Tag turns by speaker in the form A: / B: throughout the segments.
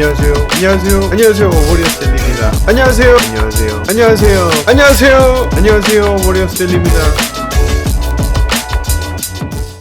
A: 안녕하세요. 워리어스델리입니다.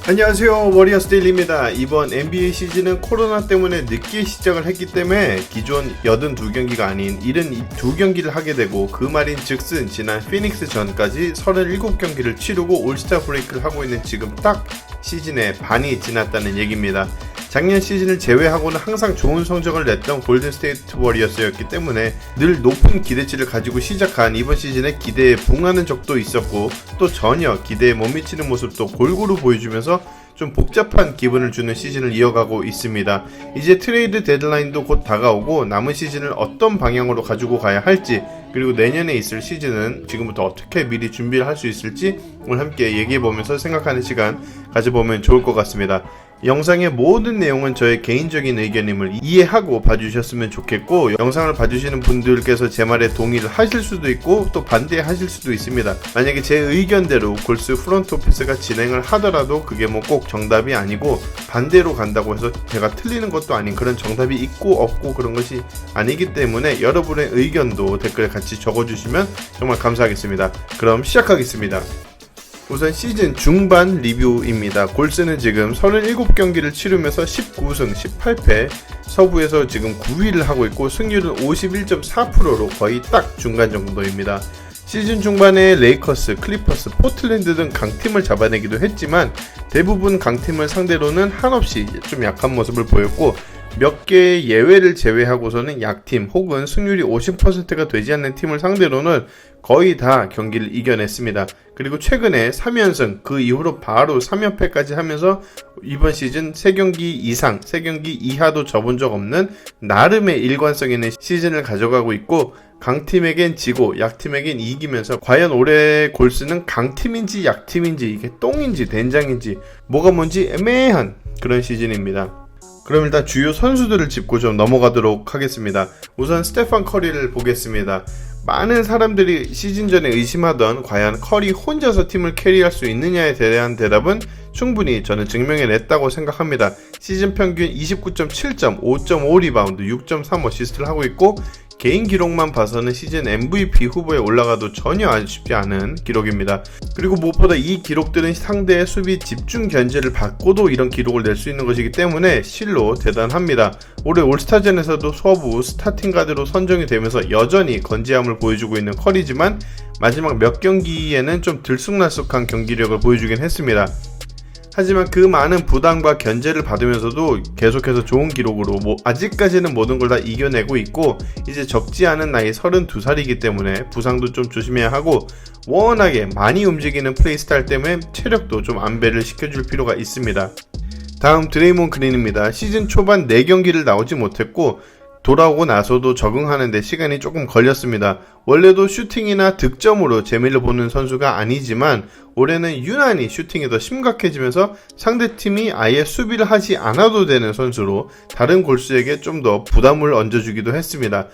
A: 안녕하세요. 워리어스델리입니다. 이번 NBA 시즌은 코로나 때문에 늦게 시작을 했기 때문에 기존 82경기가 아닌 72경기를 하게 되고, 그 말인 즉슨 지난 피닉스 전까지 37경기를 치르고 올스타 브레이크를 하고 있는 지금 딱 시즌의 반이 지났다는 얘기입니다. 작년 시즌을 제외하고는 항상 좋은 성적을 냈던 골든스테이트 워리어스였기 때문에 늘 높은 기대치를 가지고 시작한 이번 시즌에 기대에 부응하는 적도 있었고, 또 전혀 기대에 못 미치는 모습도 골고루 보여주면서 좀 복잡한 기분을 주는 시즌을 이어가고 있습니다. 이제 트레이드 데드라인도 곧 다가오고, 남은 시즌을 어떤 방향으로 가지고 가야 할지, 그리고 내년에 있을 시즌은 지금부터 어떻게 미리 준비를 할 수 있을지 오늘 함께 얘기해보면서 생각하는 시간 가져보면 좋을 것 같습니다. 영상의 모든 내용은 저의 개인적인 의견임을 이해하고 봐주셨으면 좋겠고, 영상을 봐주시는 분들께서 제 말에 동의를 하실 수도 있고 또 반대하실 수도 있습니다. 만약에 제 의견대로 골스 프런트 오피스가 진행을 하더라도 그게 뭐 꼭 정답이 아니고, 반대로 간다고 해서 제가 틀리는 것도 아닌 그런 정답이 있고 없고 그런 것이 아니기 때문에 여러분의 의견도 댓글에 같이 적어주시면 정말 감사하겠습니다. 그럼 시작하겠습니다. 우선 시즌 중반 리뷰입니다. 골스는 지금 37경기를 치르면서 19승 18패, 서부에서 지금 9위를 하고 있고 승률은 51.4%로 거의 딱 중간 정도입니다. 시즌 중반에 레이커스, 클리퍼스, 포틀랜드 등 강팀을 잡아내기도 했지만 대부분 강팀을 상대로는 한없이 좀 약한 모습을 보였고, 몇 개의 예외를 제외하고서는 약팀 혹은 승률이 50%가 되지 않는 팀을 상대로는 거의 다 경기를 이겨냈습니다. 그리고 최근에 3연승, 그 이후로 바로 3연패까지 하면서 이번 시즌 3경기 이상, 3경기 이하도 접은 적 없는 나름의 일관성 있는 시즌을 가져가고 있고, 강팀에겐 지고 약팀에겐 이기면서 과연 올해 골스는 강팀인지 약팀인지, 이게 똥인지 된장인지 뭐가 뭔지 애매한 그런 시즌입니다. 그럼 일단 주요 선수들을 짚고 좀 넘어가도록 하겠습니다. 우선 스테판 커리를 보겠습니다. 많은 사람들이 시즌 전에 의심하던 과연 커리 혼자서 팀을 캐리할 수 있느냐에 대한 대답은 충분히 저는 증명해냈다고 생각합니다. 시즌 평균 29.7점, 5.5 리바운드, 6.3 어시스트를 하고 있고, 개인 기록만 봐서는 시즌 MVP 후보에 올라가도 전혀 아쉽지 않은 기록입니다. 그리고 무엇보다 이 기록들은 상대의 수비 집중 견제를 받고도 이런 기록을 낼 수 있는 것이기 때문에 실로 대단합니다. 올해 올스타전에서도 서부 스타팅 가드로 선정이 되면서 여전히 건재함을 보여주고 있는 커리지만, 마지막 몇 경기에는 좀 들쑥날쑥한 경기력을 보여주긴 했습니다. 하지만 그 많은 부담과 견제를 받으면서도 계속해서 좋은 기록으로 아직까지는 모든 걸 다 이겨내고 있고, 이제 적지 않은 나이 32살이기 때문에 부상도 좀 조심해야 하고, 워낙에 많이 움직이는 플레이 스타일 때문에 체력도 좀 안배를 시켜줄 필요가 있습니다. 다음 드레이몬 그린입니다. 시즌 초반 4경기를 나오지 못했고 돌아오고 나서도 적응하는 데 시간이 조금 걸렸습니다. 원래도 슈팅이나 득점으로 재미를 보는 선수가 아니지만 올해는 유난히 슈팅이 더 심각해지면서 상대팀이 아예 수비를 하지 않아도 되는 선수로 다른 골수에게 좀 더 부담을 얹어주기도 했습니다.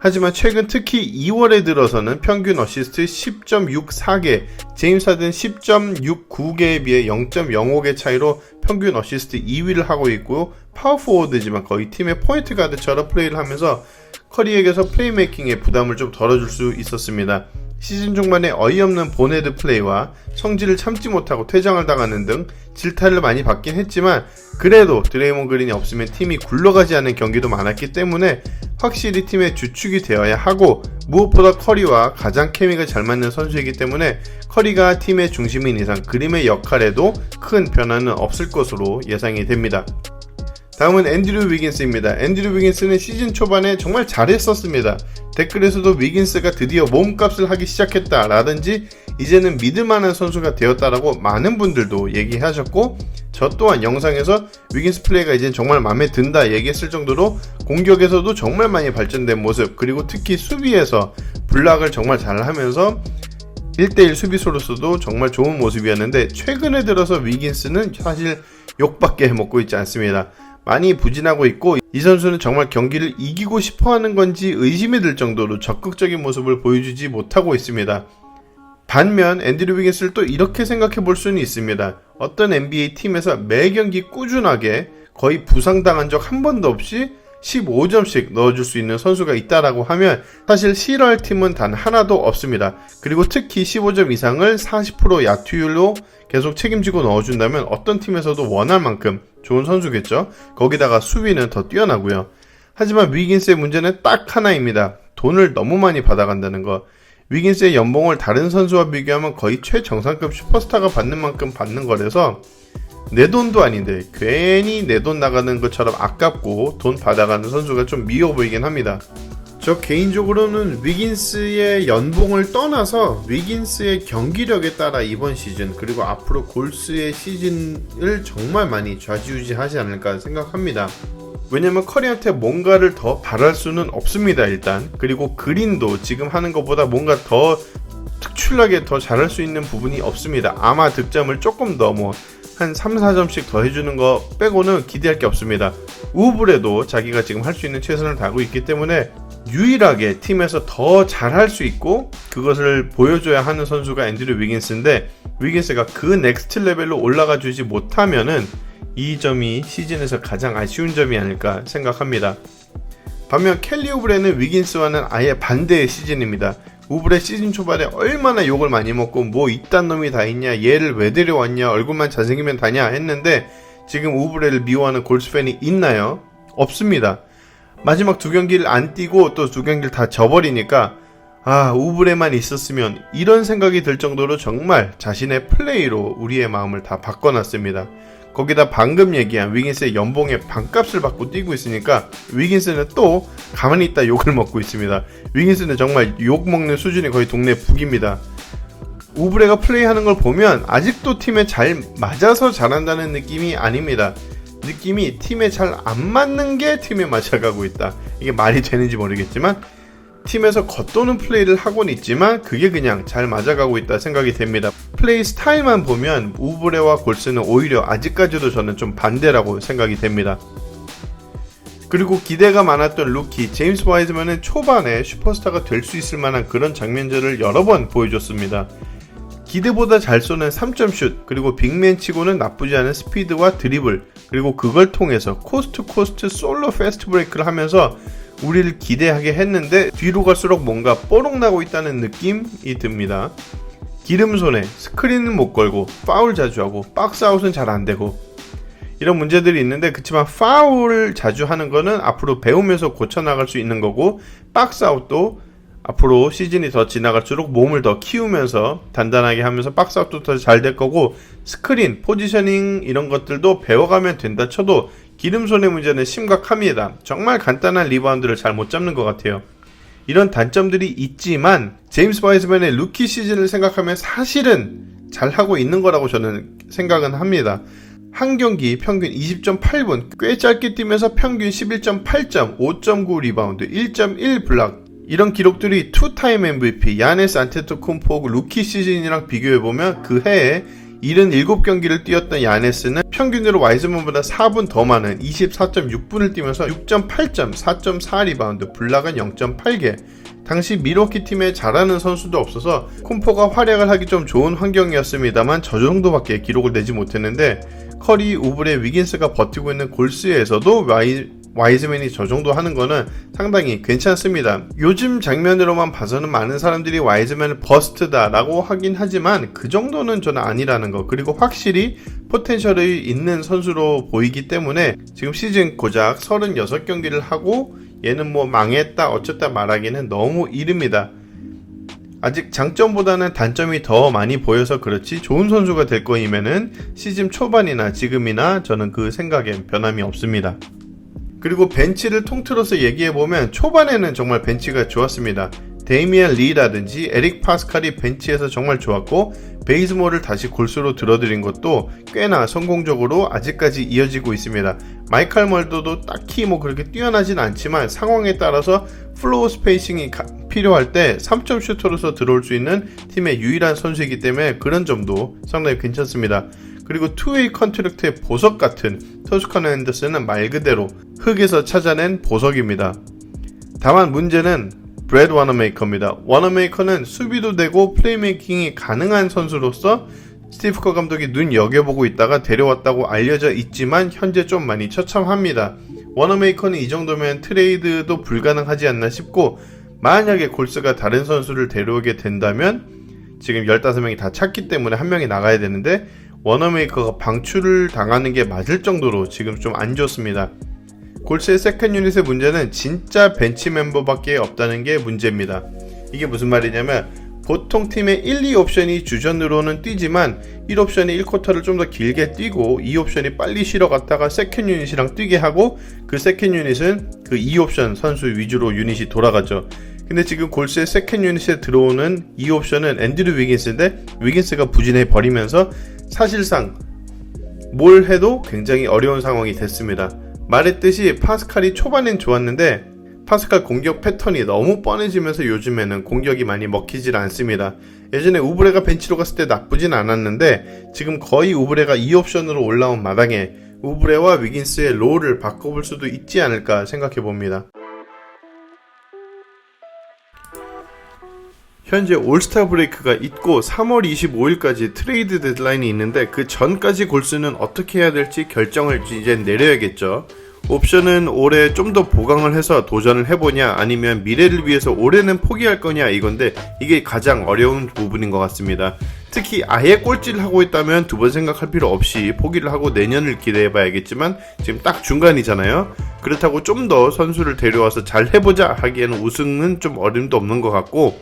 A: 하지만 최근 특히 2월에 들어서는 평균 어시스트 10.64개, 제임스 하든 10.69개에 비해 0.05개 차이로 평균 어시스트 2위를 하고 있고, 파워포워드지만 거의 팀의 포인트 가드처럼 플레이를 하면서 커리에게서 플레이메이킹에 부담을 좀 덜어줄 수 있었습니다. 시즌 중반에 어이없는 본헤드 플레이와 성질을 참지 못하고 퇴장을 당하는 등 질타를 많이 받긴 했지만, 그래도 드레이몬 그린이 없으면 팀이 굴러가지 않는 경기도 많았기 때문에 확실히 팀의 주축이 되어야 하고, 무엇보다 커리와 가장 케미가 잘 맞는 선수이기 때문에 커리가 팀의 중심인 이상 그림의 역할에도 큰 변화는 없을 것으로 예상이 됩니다. 다음은 앤드류 위긴스입니다. 앤드류 위긴스는 시즌 초반에 정말 잘했었습니다. 댓글에서도 위긴스가 드디어 몸값을 하기 시작했다 라든지 이제는 믿을만한 선수가 되었다라고 많은 분들도 얘기하셨고, 저 또한 영상에서 위긴스 플레이가 이젠 정말 마음에 든다 얘기했을 정도로 공격에서도 정말 많이 발전된 모습, 그리고 특히 수비에서 블락을 정말 잘하면서 1대1 수비수로서도 정말 좋은 모습이었는데, 최근에 들어서 위긴스는 사실 욕밖에 해먹고 있지 않습니다. 많이 부진하고 있고, 이 선수는 정말 경기를 이기고 싶어하는 건지 의심이 들 정도로 적극적인 모습을 보여주지 못하고 있습니다. 반면 앤드류 위긴스를 또 이렇게 생각해 볼 수는 있습니다. 어떤 NBA 팀에서 매 경기 꾸준하게 거의 부상당한 적 한 번도 없이 15점씩 넣어줄 수 있는 선수가 있다라고 하면 사실 싫어할 팀은 단 하나도 없습니다. 그리고 특히 15점 이상을 40% 야투율로 계속 책임지고 넣어준다면 어떤 팀에서도 원할 만큼 좋은 선수겠죠. 거기다가 수비는 더 뛰어나고요. 하지만 위긴스의 문제는 딱 하나입니다. 돈을 너무 많이 받아간다는 거. 위긴스의 연봉을 다른 선수와 비교하면 거의 최정상급 슈퍼스타가 받는 만큼 받는 거라서 내 돈도 아닌데 괜히 내 돈 나가는 것처럼 아깝고 돈 받아가는 선수가 좀 미워 보이긴 합니다. 저 개인적으로는 위긴스의 연봉을 떠나서 위긴스의 경기력에 따라 이번 시즌 그리고 앞으로 골스의 시즌을 정말 많이 좌지우지하지 않을까 생각합니다. 왜냐면 커리한테 뭔가를 더 바랄 수는 없습니다. 일단 그리고 그린도 지금 하는 것보다 뭔가 더 특출나게 더 잘할 수 있는 부분이 없습니다. 아마 득점을 조금 더 한 3, 4점씩 더 해주는 거 빼고는 기대할 게 없습니다. 우브레도 자기가 지금 할 수 있는 최선을 다하고 있기 때문에 유일하게 팀에서 더 잘할 수 있고 그것을 보여줘야 하는 선수가 앤드류 위긴스인데 위긴스가 그 넥스트 레벨로 올라가 주지 못하면은 이 점이 시즌에서 가장 아쉬운 점이 아닐까 생각합니다. 반면 켈리 우브레는 위긴스와는 아예 반대의 시즌입니다. 우브레 시즌 초반에 얼마나 욕을 많이 먹고 뭐 이딴 놈이 다 있냐, 얘를 왜 데려왔냐, 얼굴만 잘생기면 다냐 했는데 지금 우브레를 미워하는 골스 팬이 있나요? 없습니다. 마지막 두 경기를 안 뛰고 또 두 경기를 다 져버리니까 우브레만 있었으면 이런 생각이 들 정도로 정말 자신의 플레이로 우리의 마음을 다 바꿔놨습니다. 거기다 방금 얘기한 위긴스의 연봉의 반값을 받고 뛰고 있으니까 위긴스는 또 가만히 있다 욕을 먹고 있습니다. 위긴스는 정말 욕먹는 수준이 거의 동네 북입니다. 우브레가 플레이하는 걸 보면 아직도 팀에 잘 맞아서 잘한다는 느낌이 아닙니다. 느낌이 팀에 잘 안 맞는 게 팀에 맞아가고 있다. 이게 말이 되는지 모르겠지만 팀에서 겉도는 플레이를 하고는 있지만 그게 그냥 잘 맞아가고 있다 생각이 됩니다. 플레이 스타일만 보면 우브레와 골스는 오히려 아직까지도 저는 좀 반대라고 생각이 됩니다. 그리고 기대가 많았던 루키 제임스 와이즈먼은 초반에 슈퍼스타가 될 수 있을 만한 그런 장면들을 여러 번 보여줬습니다. 기대보다 잘 쏘는 3점슛 그리고 빅맨 치고는 나쁘지 않은 스피드와 드리블 그리고 그걸 통해서 코스트 코스트 솔로 패스트 브레이크를 하면서 우리를 기대하게 했는데 뒤로 갈수록 뭔가 뽀록나고 있다는 느낌이 듭니다. 기름손에 스크린은 못 걸고 파울 자주 하고 박스아웃은 잘 안되고 이런 문제들이 있는데 그치만 파울을 자주 하는 거는 앞으로 배우면서 고쳐나갈 수 있는 거고 박스아웃도 앞으로 시즌이 더 지나갈수록 몸을 더 키우면서 단단하게 하면서 박스아웃도 더 잘 될 거고 스크린, 포지셔닝 이런 것들도 배워가면 된다 쳐도 기름손의 문제는 심각합니다. 정말 간단한 리바운드를 잘 못 잡는 것 같아요. 이런 단점들이 있지만 제임스 와이즈맨의 루키 시즌을 생각하면 사실은 잘하고 있는 거라고 저는 생각은 합니다. 한 경기 평균 20.8분 꽤 짧게 뛰면서 평균 11.8점, 5.9 리바운드, 1.1 블락 이런 기록들이 투타임 MVP 야니스 안테토쿤포 루키 시즌이랑 비교해보면 그 해에 77경기를 뛰었던 야네스는 평균으로 와이즈먼보다 4분 더 많은 24.6분을 뛰면서 6.8점, 4.4 리바운드, 블락은 0.8개. 당시 밀워키 팀에 잘하는 선수도 없어서 콤포가 활약을 하기 좀 좋은 환경이었습니다만 저 정도밖에 기록을 내지 못했는데 커리, 우브레, 위긴스가 버티고 있는 골스에서도 와이즈맨이 저 정도 하는 거는 상당히 괜찮습니다. 요즘 장면으로만 봐서는 많은 사람들이 와이즈맨을 버스트다 라고 하긴 하지만 그 정도는 저는 아니라는 거 그리고 확실히 포텐셜이 있는 선수로 보이기 때문에 지금 시즌 고작 36경기를 하고 얘는 뭐 망했다 어쨌다 말하기는 너무 이릅니다. 아직 장점보다는 단점이 더 많이 보여서 그렇지 좋은 선수가 될 거이면은 시즌 초반이나 지금이나 저는 그 생각엔 변함이 없습니다. 그리고 벤치를 통틀어서 얘기해보면 초반에는 정말 벤치가 좋았습니다. 데이미안 리라든지 에릭 파스칼이 벤치에서 정말 좋았고 베이즈몰을 다시 골수로 들어들인 것도 꽤나 성공적으로 아직까지 이어지고 있습니다. 마이칼 멀더도 딱히 뭐 그렇게 뛰어나진 않지만 상황에 따라서 플로우 스페이싱이 필요할 때 3점 슈터로서 들어올 수 있는 팀의 유일한 선수이기 때문에 그런 점도 상당히 괜찮습니다. 그리고 투웨이 컨트랙트의 보석 같은 터스카노 앤더슨은 말 그대로 흙에서 찾아낸 보석입니다. 다만 문제는 브래드 워너메이커입니다. 워너메이커는 수비도 되고 플레이메이킹이 가능한 선수로서 스티브 커 감독이 눈여겨보고 있다가 데려왔다고 알려져 있지만 현재 좀 많이 처참합니다. 워너메이커는 이 정도면 트레이드도 불가능하지 않나 싶고, 만약에 골스가 다른 선수를 데려오게 된다면 지금 15명이 다 찼기 때문에 한 명이 나가야 되는데 워너메이커가 방출을 당하는 게 맞을 정도로 지금 좀 안 좋습니다. 골스의 세컨 유닛의 문제는 진짜 벤치 멤버밖에 없다는 게 문제입니다. 이게 무슨 말이냐면 보통 팀의 1, 2옵션이 주전으로는 뛰지만 1옵션이 1쿼터를 좀 더 길게 뛰고 2옵션이 빨리 쉬러 갔다가 세컨 유닛이랑 뛰게 하고 그 세컨 유닛은 그 2옵션 선수 위주로 유닛이 돌아가죠. 근데 지금 골스의 세컨 유닛에 들어오는 2옵션은 앤드류 위긴스인데 위긴스가 부진해 버리면서 사실상 뭘 해도 굉장히 어려운 상황이 됐습니다. 말했듯이 파스칼이 초반엔 좋았는데 파스칼 공격 패턴이 너무 뻔해지면서 요즘에는 공격이 많이 먹히질 않습니다. 예전에 우브레가 벤치로 갔을 때 나쁘진 않았는데 지금 거의 우브레가 2옵션으로 올라온 마당에 우브레와 위긴스의 롤을 바꿔볼 수도 있지 않을까 생각해봅니다. 현재 올스타 브레이크가 있고 3월 25일까지 트레이드 데드라인이 있는데 그 전까지 골스는 어떻게 해야 될지 결정을 이제 내려야겠죠. 옵션은 올해 좀 더 보강을 해서 도전을 해보냐 아니면 미래를 위해서 올해는 포기할 거냐 이건데 이게 가장 어려운 부분인 것 같습니다. 특히 아예 꼴찌를 하고 있다면 두 번 생각할 필요 없이 포기를 하고 내년을 기대해봐야겠지만 지금 딱 중간이잖아요. 그렇다고 좀 더 선수를 데려와서 잘 해보자 하기에는 우승은 좀 어림도 없는 것 같고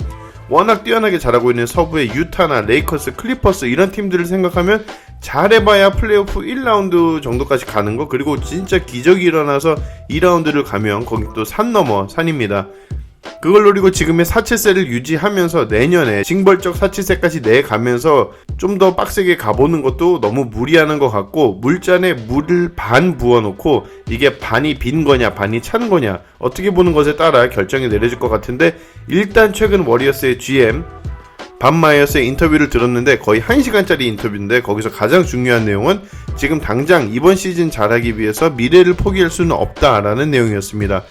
A: 워낙 뛰어나게 잘하고 있는 서부의 유타나 레이커스, 클리퍼스 이런 팀들을 생각하면 잘해봐야 플레이오프 1라운드 정도까지 가는 거, 그리고 진짜 기적이 일어나서 2라운드를 가면 거기 또 산 넘어 산입니다. 그걸 노리고 지금의 사치세를 유지하면서 내년에 징벌적 사치세까지 내가면서 좀 더 빡세게 가보는 것도 너무 무리하는 것 같고, 물잔에 물을 반 부어놓고 이게 반이 빈 거냐 반이 찬 거냐 어떻게 보는 것에 따라 결정이 내려질 것 같은데, 일단 최근 워리어스의 GM 밥 마이어스의 인터뷰를 들었는데 거의 1시간짜리 인터뷰인데 거기서 가장 중요한 내용은 지금 당장 이번 시즌 잘하기 위해서 미래를 포기할 수는 없다라는 내용이었습니다.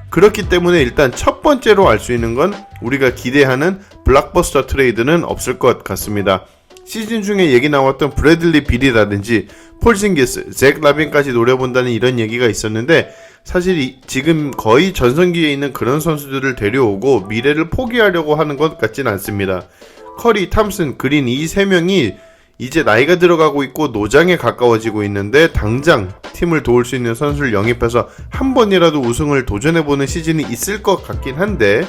A: 그렇기 때문에 일단 첫 번째로 알 수 있는 건 우리가 기대하는 블록버스터 트레이드는 없을 것 같습니다. 시즌 중에 얘기 나왔던 브래들리 빌이라든지 폴징기스, 잭 라빈까지 노려본다는 이런 얘기가 있었는데 사실 지금 거의 전성기에 있는 그런 선수들을 데려오고 미래를 포기하려고 하는 것 같진 않습니다. 커리, 탐슨, 그린 이 세 명이 이제 나이가 들어가고 있고 노장에 가까워지고 있는데 당장 팀을 도울 수 있는 선수를 영입해서 한 번이라도 우승을 도전해보는 시즌이 있을 것 같긴 한데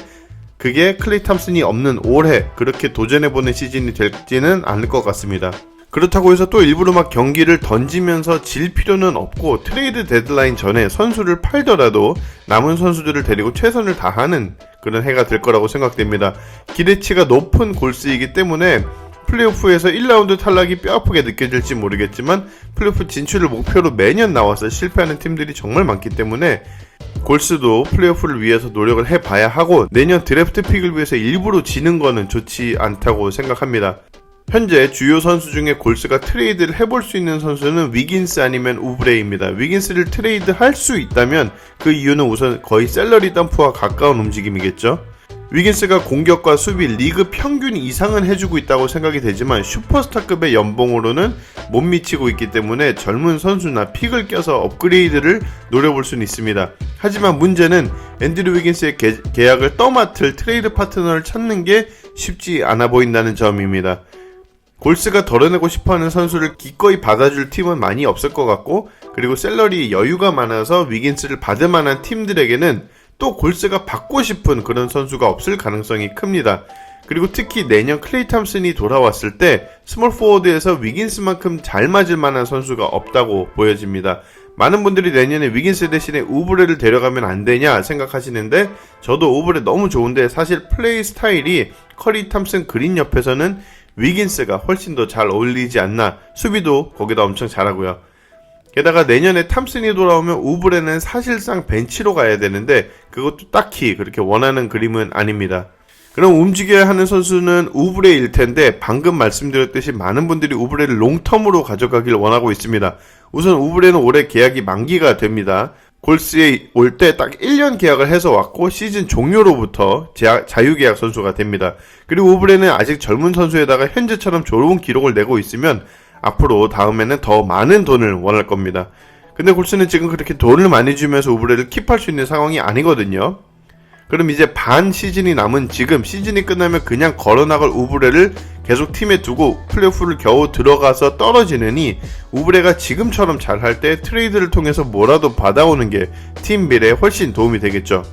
A: 그게 클레이 탐슨이 없는 올해 그렇게 도전해보는 시즌이 될지는 않을 것 같습니다. 그렇다고 해서 또 일부러 막 경기를 던지면서 질 필요는 없고 트레이드 데드라인 전에 선수를 팔더라도 남은 선수들을 데리고 최선을 다하는 그런 해가 될 거라고 생각됩니다. 기대치가 높은 골스이기 때문에 플레이오프에서 1라운드 탈락이 뼈아프게 느껴질지 모르겠지만 플레이오프 진출을 목표로 매년 나와서 실패하는 팀들이 정말 많기 때문에 골스도 플레이오프를 위해서 노력을 해봐야 하고 내년 드래프트 픽을 위해서 일부러 지는 거는 좋지 않다고 생각합니다. 현재 주요 선수 중에 골스가 트레이드를 해볼 수 있는 선수는 위긴스 아니면 우브레입니다. 위긴스를 트레이드 할 수 있다면 그 이유는 우선 거의 셀러리 덤프와 가까운 움직임이겠죠. 위긴스가 공격과 수비 리그 평균 이상은 해주고 있다고 생각이 되지만 슈퍼스타급의 연봉으로는 못 미치고 있기 때문에 젊은 선수나 픽을 껴서 업그레이드를 노려볼 수는 있습니다. 하지만 문제는 앤드류 위긴스의 계약을 떠맡을 트레이드 파트너를 찾는 게 쉽지 않아 보인다는 점입니다. 골스가 덜어내고 싶어하는 선수를 기꺼이 받아줄 팀은 많이 없을 것 같고, 그리고 샐러리 여유가 많아서 위긴스를 받을 만한 팀들에게는 또 골스가 받고 싶은 그런 선수가 없을 가능성이 큽니다. 그리고 특히 내년 클레이 탐슨이 돌아왔을 때 스몰 포워드에서 위긴스만큼 잘 맞을 만한 선수가 없다고 보여집니다. 많은 분들이 내년에 위긴스 대신에 우브레를 데려가면 안 되냐 생각하시는데 저도 우브레 너무 좋은데 사실 플레이 스타일이 커리, 탐슨, 그린 옆에서는 위긴스가 훨씬 더 잘 어울리지 않나. 수비도 거기다 엄청 잘하고요. 게다가 내년에 탐슨이 돌아오면 우브레는 사실상 벤치로 가야 되는데 그것도 딱히 그렇게 원하는 그림은 아닙니다. 그럼 움직여야 하는 선수는 우브레일 텐데 방금 말씀드렸듯이 많은 분들이 우브레를 롱텀으로 가져가길 원하고 있습니다. 우선 우브레는 올해 계약이 만기가 됩니다. 골스에 올 때 딱 1년 계약을 해서 왔고 시즌 종료로부터 자유계약 선수가 됩니다. 그리고 우브레는 아직 젊은 선수에다가 현재처럼 좋은 기록을 내고 있으면 앞으로 다음에는 더 많은 돈을 원할 겁니다. 근데 골스는 지금 그렇게 돈을 많이 주면서 우브레를 킵할 수 있는 상황이 아니거든요. 그럼 이제 반 시즌이 남은 지금 시즌이 끝나면 그냥 걸어나갈 우브레를 계속 팀에 두고 플레이오프를 겨우 들어가서 떨어지느니 우브레가 지금처럼 잘할 때 트레이드를 통해서 뭐라도 받아오는 게 팀 미래에 훨씬 도움이 되겠죠.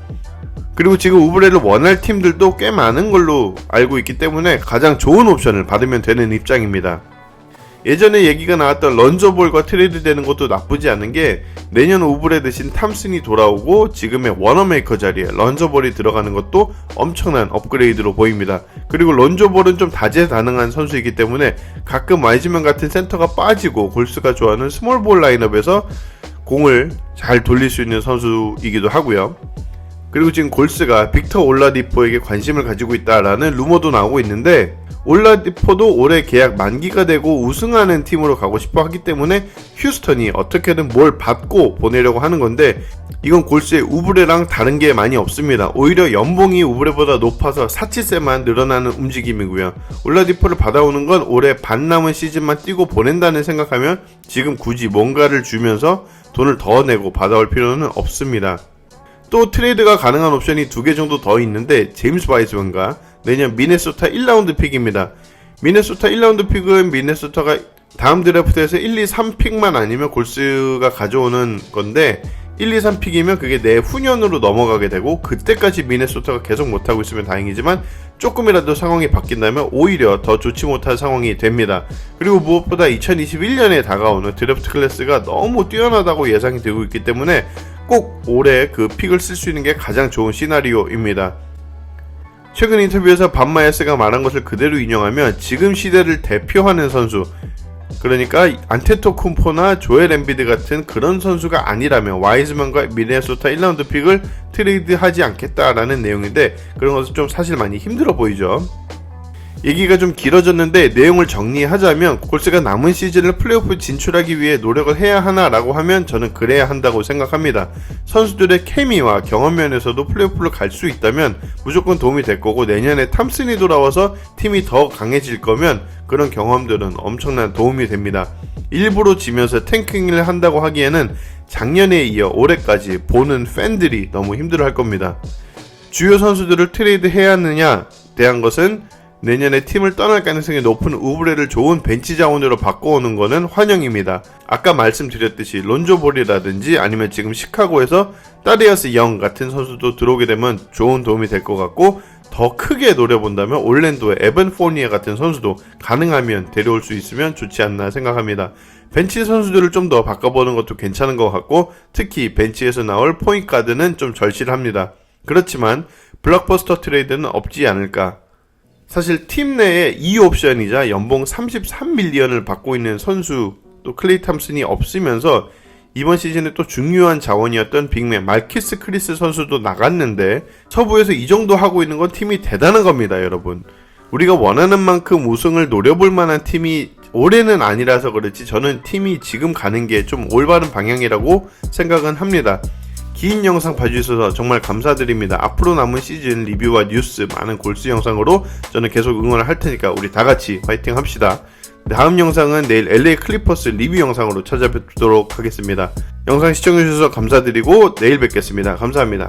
A: 그리고 지금 우브레를 원할 팀들도 꽤 많은 걸로 알고 있기 때문에 가장 좋은 옵션을 받으면 되는 입장입니다. 예전에 얘기가 나왔던 런저볼과 트레이드 되는 것도 나쁘지 않은 게 내년 우브레 대신 탐슨이 돌아오고 지금의 워너메이커 자리에 런저볼이 들어가는 것도 엄청난 업그레이드로 보입니다. 그리고 런저볼은 좀 다재다능한 선수이기 때문에 가끔 와이즈맨 같은 센터가 빠지고 골스가 좋아하는 스몰볼 라인업에서 공을 잘 돌릴 수 있는 선수이기도 하고요. 그리고 지금 골스가 빅터 올라디포에게 관심을 가지고 있다라는 루머도 나오고 있는데 올라디포도 올해 계약 만기가 되고 우승하는 팀으로 가고 싶어 하기 때문에 휴스턴이 어떻게든 뭘 받고 보내려고 하는 건데 이건 골스의 우브레랑 다른 게 많이 없습니다. 오히려 연봉이 우브레보다 높아서 사치세만 늘어나는 움직임이고요. 올라디포를 받아오는 건 올해 반 남은 시즌만 뛰고 보낸다는 생각하면 지금 굳이 뭔가를 주면서 돈을 더 내고 받아올 필요는 없습니다. 또 트레이드가 가능한 옵션이 2개 정도 더 있는데 제임스 와이즈먼과 내년 미네소타 1라운드 픽입니다. 미네소타 1라운드 픽은 미네소타가 다음 드래프트에서 1, 2, 3픽만 아니면 골스가 가져오는 건데 1, 2, 3픽이면 그게 내후년으로 넘어가게 되고 그때까지 미네소타가 계속 못하고 있으면 다행이지만 조금이라도 상황이 바뀐다면 오히려 더 좋지 못한 상황이 됩니다. 그리고 무엇보다 2021년에 다가오는 드래프트 클래스가 너무 뛰어나다고 예상이 되고 있기 때문에 꼭 올해 그 픽을 쓸 수 있는 게 가장 좋은 시나리오입니다. 최근 인터뷰에서 밥 마이어스가 말한 것을 그대로 인용하면 지금 시대를 대표하는 선수, 그러니까 안테토쿤포나 조엘 엠비드 같은 그런 선수가 아니라면 와이즈먼과 미네소타 1라운드 픽을 트레이드하지 않겠다라는 내용인데 그런 것은 좀 사실 많이 힘들어 보이죠. 얘기가 좀 길어졌는데 내용을 정리하자면 골스가 남은 시즌을 플레이오프 진출하기 위해 노력을 해야 하나라고 하면 저는 그래야 한다고 생각합니다. 선수들의 케미와 경험 면에서도 플레이오프를 갈 수 있다면 무조건 도움이 될 거고 내년에 탐슨이 돌아와서 팀이 더 강해질 거면 그런 경험들은 엄청난 도움이 됩니다. 일부러 지면서 탱킹을 한다고 하기에는 작년에 이어 올해까지 보는 팬들이 너무 힘들어할 겁니다. 주요 선수들을 트레이드 해야 하느냐 대한 것은 내년에 팀을 떠날 가능성이 높은 우브레를 좋은 벤치 자원으로 바꿔오는 것은 환영입니다. 아까 말씀드렸듯이 론조볼이라든지 아니면 지금 시카고에서 다리어스 영 같은 선수도 들어오게 되면 좋은 도움이 될 것 같고 더 크게 노려본다면 올랜도의 에반 포니에 같은 선수도 가능하면 데려올 수 있으면 좋지 않나 생각합니다. 벤치 선수들을 좀 더 바꿔보는 것도 괜찮은 것 같고 특히 벤치에서 나올 포인트 가드는 좀 절실합니다. 그렇지만 블록버스터 트레이드는 없지 않을까. 사실 팀 내에 2옵션이자 연봉 33밀리언을 받고 있는 선수 또 클레이 탐슨이 없으면서 이번 시즌에 또 중요한 자원이었던 빅맨 말키스 크리스 선수도 나갔는데 서부에서 이 정도 하고 있는 건 팀이 대단한 겁니다, 여러분. 우리가 원하는 만큼 우승을 노려볼 만한 팀이 올해는 아니라서 그렇지 저는 팀이 지금 가는 게 좀 올바른 방향이라고 생각은 합니다. 긴 영상 봐주셔서 정말 감사드립니다. 앞으로 남은 시즌 리뷰와 뉴스 많은 골스 영상으로 저는 계속 응원을 할 테니까 우리 다 같이 파이팅 합시다. 다음 영상은 내일 LA 클리퍼스 리뷰 영상으로 찾아뵙도록 하겠습니다. 영상 시청해주셔서 감사드리고 내일 뵙겠습니다. 감사합니다.